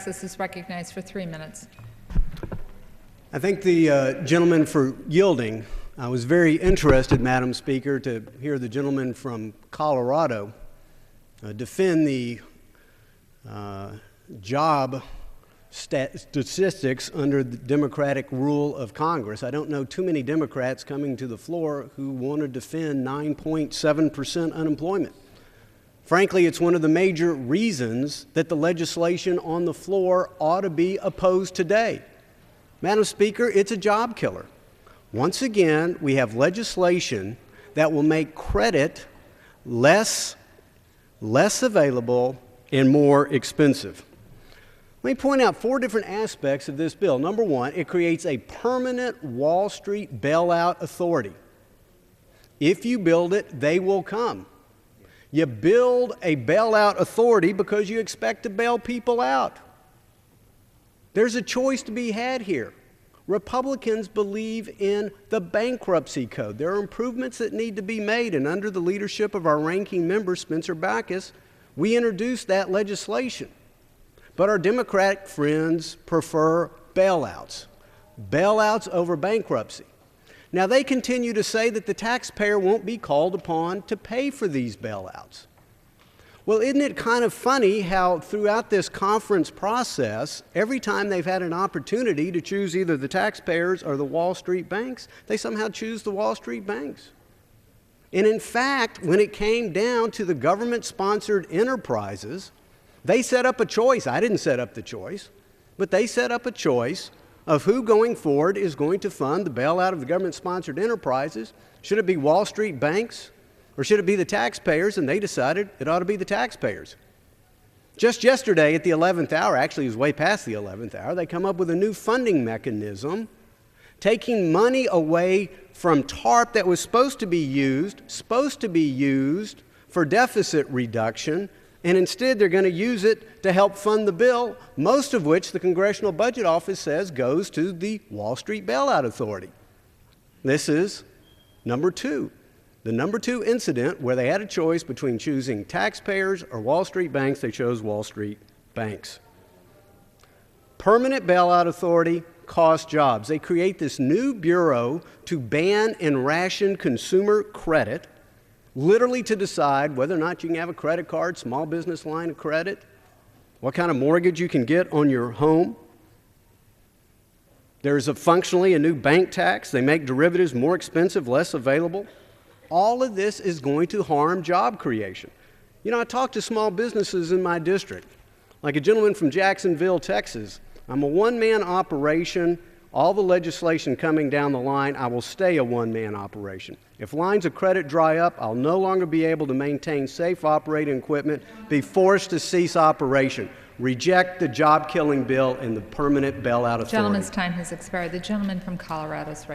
Texas is recognized for 3 minutes. I thank the gentleman for yielding. I was very interested, Madam Speaker, to hear the gentleman from Colorado defend the job statistics under the Democratic rule of Congress. I don't know too many Democrats coming to the floor who want to defend 9.7% unemployment. Frankly, it's one of the major reasons that the legislation on the floor ought to be opposed today. Madam Speaker, it's a job killer. Once again, we have legislation that will make credit less available and more expensive. Let me point out 4 different aspects of this bill. Number 1, it creates a permanent Wall Street bailout authority. If you build it, they will come. You build a bailout authority because you expect to bail people out. There's a choice to be had here. Republicans believe in the bankruptcy code. There are improvements that need to be made, and under the leadership of our ranking member, Spencer Backus, we introduced that legislation. But our Democratic friends prefer bailouts over bankruptcy. Now, they continue to say that the taxpayer won't be called upon to pay for these bailouts. Well, isn't it kind of funny how throughout this conference process, every time they've had an opportunity to choose either the taxpayers or the Wall Street banks, they somehow choose the Wall Street banks. And in fact, when it came down to the government-sponsored enterprises, they set up a choice. I didn't set up the choice, but they set up a choice of who going forward is going to fund the bailout of the government-sponsored enterprises. Should it be Wall Street banks or should it be the taxpayers? And they decided it ought to be the taxpayers. Just yesterday at the 11th hour, actually it was way past the 11th hour, they come up with a new funding mechanism taking money away from TARP that was supposed to be used for deficit reduction, and instead they're going to use it to help fund the bill, most of which the Congressional Budget Office says goes to the Wall Street Bailout Authority. This is number 2. The number 2 incident where they had a choice between choosing taxpayers or Wall Street banks, they chose Wall Street banks. Permanent bailout authority costs jobs. They create this new bureau to ban and ration consumer credit, literally to decide whether or not you can have a credit card, small business line of credit, what kind of mortgage you can get on your home. There's functionally a new bank tax. They make derivatives more expensive, less available. All of this is going to harm job creation. You know, I talk to small businesses in my district, like a gentleman from Jacksonville, Texas. I'm a one-man operation. All the legislation coming down the line, I will stay a one-man operation. If lines of credit dry up, I'll no longer be able to maintain safe operating equipment, be forced to cease operation. Reject the job-killing bill and the permanent bailout authority. The gentleman's time has expired. The gentleman from Colorado is recognized.